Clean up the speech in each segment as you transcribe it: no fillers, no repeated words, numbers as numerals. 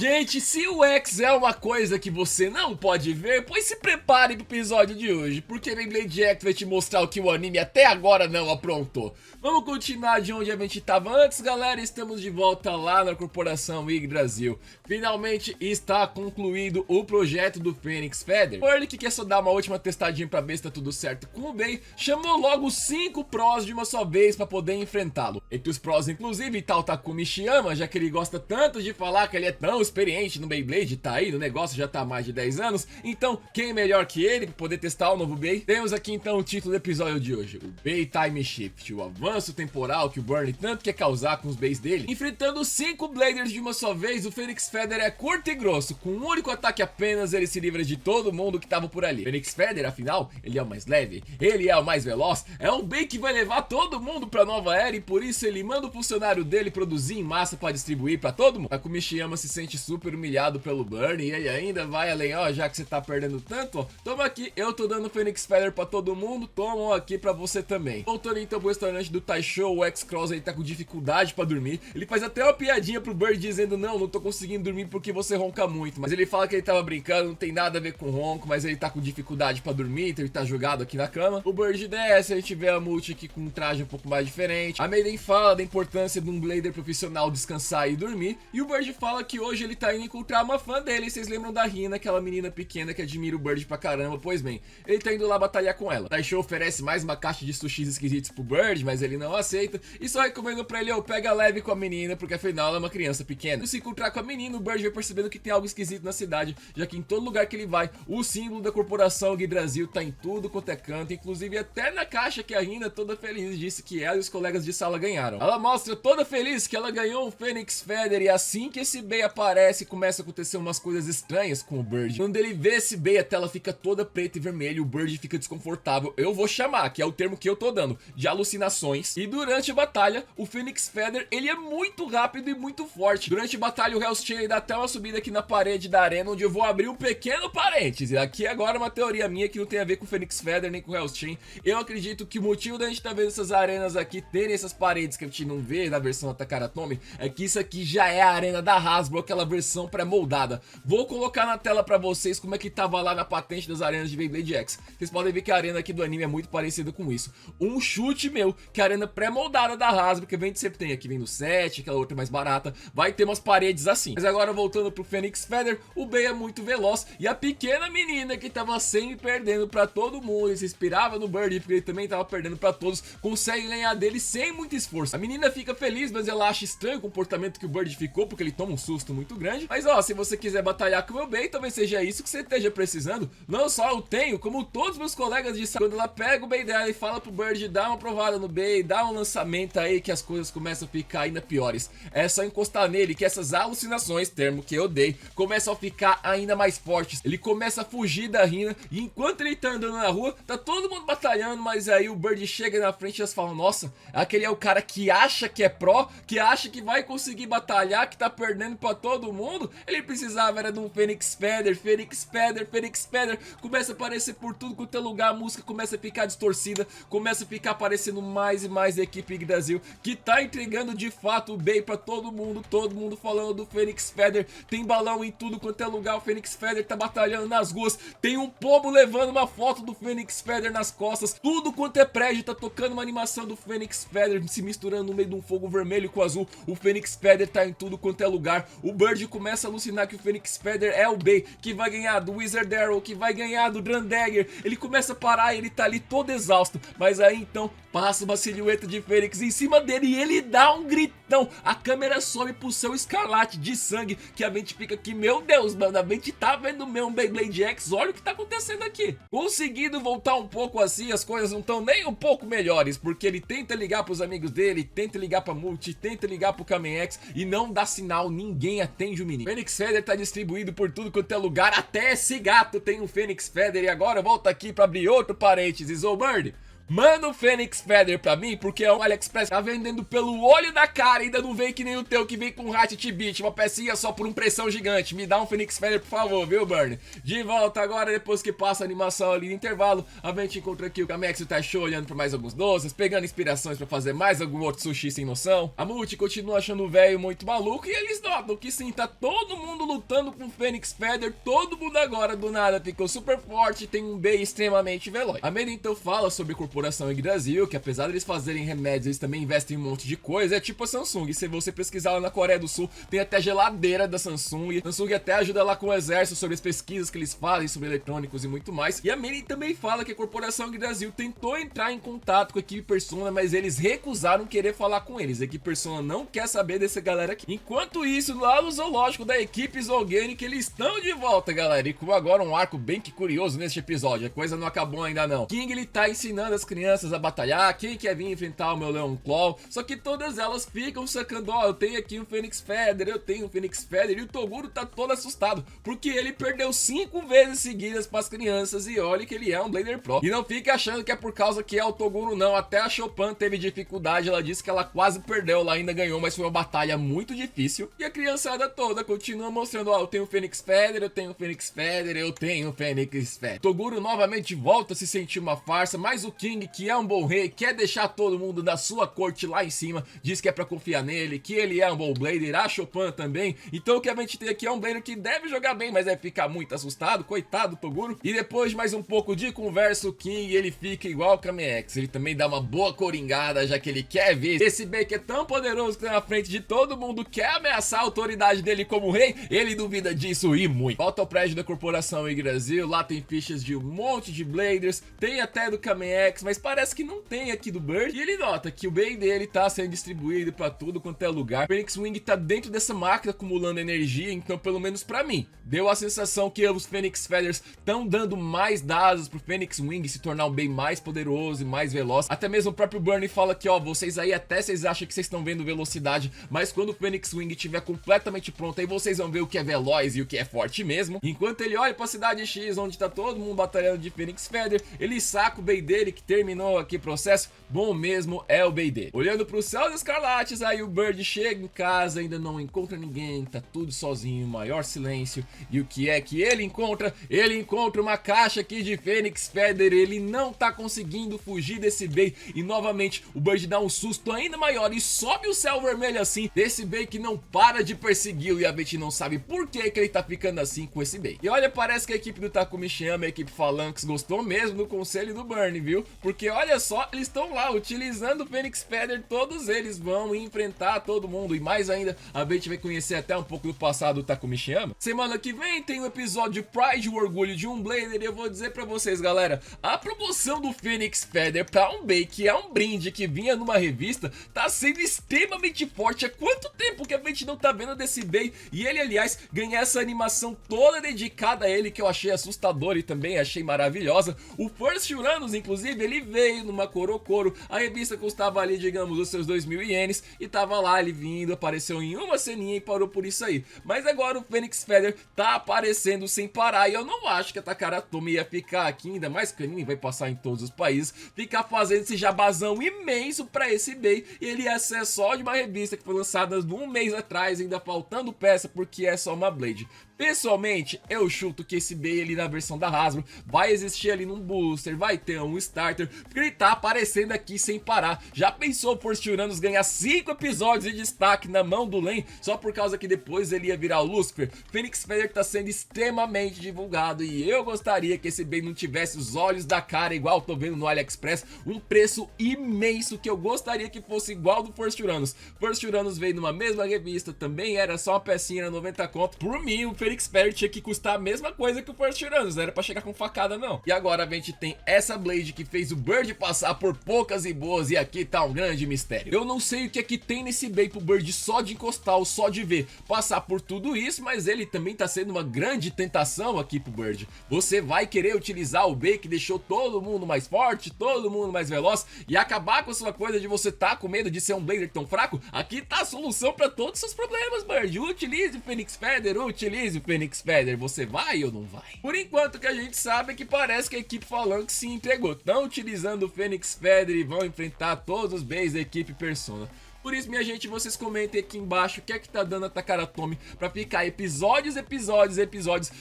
Gente, se o X é uma coisa que você não pode ver, pois se prepare pro episódio de hoje, porque Beyblade X vai te mostrar o que o anime até agora não aprontou. Vamos continuar de onde a gente estava antes, galera. Estamos de volta lá na Corporação Yggdrasil. Finalmente está concluído o projeto do Phoenix Feather. O Early, que quer só dar uma última testadinha pra ver se tá tudo certo com o Bey, chamou logo 5 prós de uma só vez pra poder enfrentá-lo. Entre os prós, inclusive, tá o Takumi Shiyama, já que ele gosta tanto de falar que ele é tão experiente no Beyblade, tá aí no negócio, já tá há mais de 10 anos. Então, quem melhor que ele pra poder testar o novo Bey? Temos aqui então o título do episódio de hoje: o Bey Time Shift, o avanço temporal que o Burn tanto quer causar com os Beys dele. Enfrentando 5 Bladers de uma só vez, o Phoenix Feather é curto e grosso. Com um único ataque apenas, ele se livra de todo mundo que tava por ali. Phoenix Feather, afinal, ele é o mais leve, ele é o mais veloz, é um Bey que vai levar todo mundo pra nova era, e por isso ele manda o funcionário dele produzir em massa pra distribuir pra todo mundo. Takumi Shiyama se sente super humilhado pelo Burn, e ele ainda vai além: ó, já que você tá perdendo tanto, ó, toma aqui, eu tô dando Phoenix Feather pra todo mundo, toma aqui pra você também. Voltando então pro restaurante do Taisho, o X-Cross aí tá com dificuldade pra dormir. Ele faz até uma piadinha pro Bird dizendo: não tô conseguindo dormir porque você ronca muito. Mas ele fala que ele tava brincando, não tem nada a ver com ronco, mas ele tá com dificuldade pra dormir, então ele tá jogado aqui na cama. O Bird desce, a gente vê a Multi aqui com um traje um pouco mais diferente. A Maiden fala da importância de um Blader profissional descansar e dormir. E o Bird fala que hoje ele tá indo encontrar uma fã dele. Vocês lembram da Rina, aquela menina pequena que admira o Bird pra caramba? Pois bem, ele tá indo lá batalhar com ela. Taisho oferece mais uma caixa de sushis esquisitos pro Bird, mas ele não aceita e só recomenda pra ele: pega leve com a menina, porque afinal ela é uma criança pequena. E se encontrar com a menina, o Bird vai percebendo que tem algo esquisito na cidade, já que em todo lugar que ele vai, o símbolo da Corporação Yggdrasil tá em tudo quanto é canto, inclusive até na caixa que a Rina, toda feliz, disse que ela e os colegas de sala ganharam. Ela mostra toda feliz que ela ganhou um Phoenix Feather, e assim que esse Bey aparece, começa a acontecer umas coisas estranhas com o Bird. Quando ele vê esse Bey, a tela fica toda preta e vermelha e o Bird fica desconfortável. Eu vou chamar, que é o termo que eu tô dando, de alucinações. E durante a batalha, o Phoenix Feather, ele é muito rápido e muito forte. Durante a batalha, o Hell's Chain dá até uma subida aqui na parede da arena, onde eu vou abrir um pequeno parêntese. Aqui agora uma teoria minha que não tem a ver com o Phoenix Feather nem com o Hell's Chain. Eu acredito que o motivo da gente tá vendo essas arenas aqui terem essas paredes que a gente não vê na versão Atacar Atome é que isso aqui já é a arena da Hasbro, aquela versão pré-moldada. Vou colocar na tela pra vocês como é que tava lá na patente das arenas de Beyblade X. Vocês podem ver que a arena aqui do anime é muito parecida com isso. Um chute meu, que a arena pré-moldada da Hasbro, que vem de sempre tem aqui, vem no 7, aquela outra mais barata, vai ter umas paredes assim. Mas agora voltando pro Phoenix Feather, o Bey é muito veloz, e a pequena menina que tava sempre perdendo pra todo mundo e se inspirava no Bird, porque ele também tava perdendo pra todos, consegue ganhar dele sem muito esforço. A menina fica feliz, mas ela acha estranho o comportamento que o Bird ficou, porque ele toma um susto muito grande. Mas ó, se você quiser batalhar com o meu Bey, talvez seja isso que você esteja precisando. Não só eu tenho, como todos meus colegas de sala. Quando ela pega o Bey dela e fala pro Bird dar uma provada no Bey, dá um lançamento aí, que as coisas começam a ficar ainda piores. É só encostar nele que essas alucinações, termo que eu odeio, começam a ficar ainda mais fortes. Ele começa a fugir da Rina, e enquanto ele tá andando na rua, tá todo mundo batalhando, mas aí o Bird chega na frente e elas falam: nossa, aquele é o cara que acha que é pró, que acha que vai conseguir batalhar, que tá perdendo pra todo mundo. Ele precisava era de um Phoenix Feather. Phoenix Feather, Phoenix Feather. Começa a aparecer por tudo quanto é lugar, a música começa a ficar distorcida, começa a ficar aparecendo mais e mais a equipe Yggdrasil, que tá entregando de fato o Bey pra todo mundo falando do Phoenix Feather. Tem balão em tudo quanto é lugar, o Phoenix Feather tá batalhando nas ruas, tem um povo levando uma foto do Phoenix Feather nas costas, tudo quanto é prédio tá tocando uma animação do Phoenix Feather se misturando no meio de um fogo vermelho com azul. O Phoenix Feather tá em tudo quanto é lugar. O Bird começa a alucinar que o Phoenix Feather é o Bey, que vai ganhar do Wizard Arrow, que vai ganhar do Dagger. Ele começa a parar e ele tá ali todo exausto, mas aí então passa uma silhueta de Fênix em cima dele e ele dá um gritão. A câmera sobe pro céu escarlate de sangue, que a mente fica aqui: meu Deus, mano, a mente tá vendo meu Beyblade X, olha o que tá acontecendo aqui. Conseguindo voltar um pouco assim, as coisas não estão nem um pouco melhores, porque ele tenta ligar pros amigos dele, tenta ligar pra Multi, tenta ligar pro Kamen X e não dá sinal, ninguém atende o menino. Phoenix Feather tá distribuído por tudo quanto é lugar, até esse gato tem um Phoenix Feather. E agora volta aqui pra abrir outro parênteses: ô Bird, Manda o Phoenix Feather pra mim, porque o AliExpress tá vendendo pelo olho da cara, ainda não vem que nem o teu que vem com Ratchet Beat, uma pecinha só por um pressão gigante. Me dá um Phoenix Feather, por favor, viu, Burn? De volta agora, depois que passa a animação ali no intervalo, a gente encontra aqui o Kamex e o Taisho olhando por mais alguns doces, pegando inspirações pra fazer mais algum outro sushi sem noção. A Multi continua achando o velho muito maluco e eles notam que sim, tá todo mundo lutando com o Phoenix Feather, todo mundo agora do nada ficou super forte e tem um B extremamente veloz. A Mary então fala sobre a corporação Yggdrasil, que apesar de eles fazerem remédios, eles também investem em um monte de coisa, é tipo a Samsung. Se você pesquisar lá na Coreia do Sul, tem até geladeira da Samsung, a Samsung até ajuda lá com o exército sobre as pesquisas que eles fazem sobre eletrônicos e muito mais. E a Mary também fala que a corporação Yggdrasil tentou entrar em contato com a equipe Persona, mas eles recusaram querer falar com eles. A equipe Persona não quer saber dessa galera aqui. Enquanto isso, lá no zoológico da equipe Zoganic, eles estão de volta, galera, e com agora um arco bem que curioso neste episódio. A coisa não acabou ainda não. King, ele tá ensinando as crianças a batalhar, quem quer vir enfrentar o meu Leon Claw, só que todas elas ficam sacando, ó, eu tenho aqui um Phoenix Feather, eu tenho um Phoenix Feather, e o Toguro tá todo assustado, porque ele perdeu 5 vezes seguidas pras crianças, e olha que ele é um Blader Pro. E não fique achando que é por causa que é o Toguro não, até a Chopin teve dificuldade, ela disse que ela quase perdeu, ela ainda ganhou, mas foi uma batalha muito difícil, e a criançada toda continua mostrando, ó, eu tenho um Phoenix Feather, eu tenho um Phoenix Feather, eu tenho um Phoenix Feather. Toguro novamente volta a se sentir uma farsa, mas o King, que é um bom rei, quer deixar todo mundo da sua corte lá em cima, diz que é pra confiar nele, que ele é um bom Blader, a Chopin também, então o que a gente tem aqui é um Blader que deve jogar bem, mas deve ficar muito assustado, coitado do Toguro. E depois de mais um pouco de conversa, o King, ele fica igual o Kamex, ele também dá uma boa coringada, já que ele quer ver esse bem que é tão poderoso que tá na frente de todo mundo, quer ameaçar a autoridade dele como rei, ele duvida disso e muito. Volta ao prédio da corporação Yggdrasil, lá tem fichas de um monte de Bladers, tem até do Kamex, mas parece que não tem aqui do Bird, e ele nota que o bem dele tá sendo distribuído pra tudo quanto é lugar. Phoenix Wing tá dentro dessa máquina acumulando energia, então pelo menos pra mim, deu a sensação que os Phoenix Feathers estão dando mais dados pro Phoenix Wing se tornar um bem mais poderoso e mais veloz. Até mesmo o próprio Burnie fala que, ó, vocês aí até vocês acham que vocês estão vendo velocidade, mas quando o Phoenix Wing estiver completamente pronto, aí vocês vão ver o que é veloz e o que é forte mesmo. Enquanto ele olha pra cidade X, onde tá todo mundo batalhando de Phoenix Feather, ele saca o bem dele que terminou aqui o processo, bom mesmo é o bem dele. Olhando pro céu dos escarlates, aí o Bird chega em casa, ainda não encontra ninguém, tá tudo sozinho, maior silêncio, e o que é que ele encontra? Ele encontra uma caixa aqui de Phoenix Feather, ele não tá conseguindo fugir desse bem, e novamente o Bird dá um susto ainda maior e sobe o céu vermelho assim, desse bem que não para de persegui-lo, e a gente não sabe por que ele tá ficando assim com esse bem. E olha, parece que a equipe do Takumi Shiyama, a equipe Phalanx, gostou mesmo do conselho do Burnie, viu? Porque olha só, eles estão lá utilizando o Phoenix Feather, todos eles vão enfrentar todo mundo, e mais ainda, a gente vai conhecer até um pouco do passado do Takumi Shiyama. Semana que vem tem o episódio Pride, o orgulho de um Blader, e eu vou dizer pra vocês, galera, a promoção do Phoenix Feather pra um bem que é um brinde que vinha numa revista, tá sendo extremamente forte. Há quanto tempo que a gente não tá vendo desse bem, e ele, aliás, ganha essa animação toda dedicada a ele, que eu achei assustador e também achei maravilhosa. O First Uranus, inclusive, ele veio numa Korokoro, a revista custava ali, digamos, os seus 2.000 ienes, e tava lá ele vindo, apareceu em uma ceninha e parou por isso aí. Mas agora o Phoenix Feather tá aparecendo sem parar, e eu não acho que a Takara Tomy ia ficar aqui, ainda mais que ele vai passar em todos os países, ficar fazendo esse jabazão imenso pra esse bem, e ele ia ser só de uma revista que foi lançada um mês atrás, ainda faltando peça, porque é só uma Blade. Pessoalmente, eu chuto que esse bem ali na versão da Hasbro vai existir ali num booster, vai ter um starter, porque ele tá aparecendo aqui sem parar. Já pensou por Uranus ganhar 5 episódios de destaque na mão do Len, só por causa que depois ele ia virar o Lucifer? Phoenix Feather tá sendo extremamente divulgado, e eu gostaria que esse bem não tivesse os olhos da cara igual tô vendo no AliExpress, um preço imenso que eu gostaria que fosse igual do First Uranus. First Uranus veio numa mesma revista, também era só uma pecinha, era 90 conto. Por mim, o Phoenix Feather tinha que custar a mesma coisa que o First Uranus, não era pra chegar com facada não. E agora a gente tem essa Blade que fez o Bird passar por poucas e boas, e aqui tá um grande mistério. Eu não sei o que é que tem nesse bem pro Bird só de encostar ou só de ver passar por tudo isso, mas ele também tá sendo uma grande tentação aqui pro Bird. Você vai querer utilizar o bem que deixou todo mundo mais forte, todo mundo mais veloz, e acabar com a sua coisa de você tá com medo de ser um Blader tão fraco? Aqui tá a solução pra todos os seus problemas, Bird. Utilize o Phoenix Feather, utilize o Fênix Feather, você vai ou não vai? Por enquanto, o que a gente sabe é que parece que a equipe Phalanx se entregou. Estão utilizando o Fênix Feather e vão enfrentar todos os bays da equipe Persona. Por isso, minha gente, vocês comentem aqui embaixo o que é que tá dando a Takara Tomy pra ficar episódios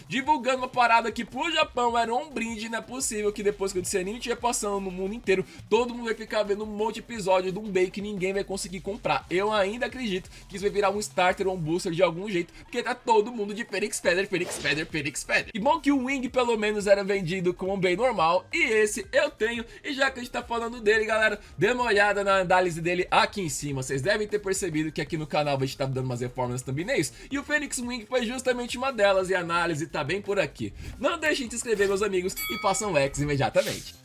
divulgando uma parada que pro Japão era um brinde. Não é possível que depois que esse anime estiver passando no mundo inteiro, todo mundo vai ficar vendo um monte de episódio de um bait que ninguém vai conseguir comprar. Eu ainda acredito que isso vai virar um starter ou um booster de algum jeito, porque tá todo mundo de Fênix Feather, Fênix Feather, Fênix Feather. E bom que o Wing pelo menos era vendido como um bait normal, e esse eu tenho. E já que a gente tá falando dele, galera, dê uma olhada na análise dele aqui em cima. Vocês devem ter percebido que aqui no canal a gente tá dando umas reformas nas thumbnails, e o Phoenix Wing foi justamente uma delas, e a análise tá bem por aqui. Não deixem de se inscrever, meus amigos, e façam X imediatamente.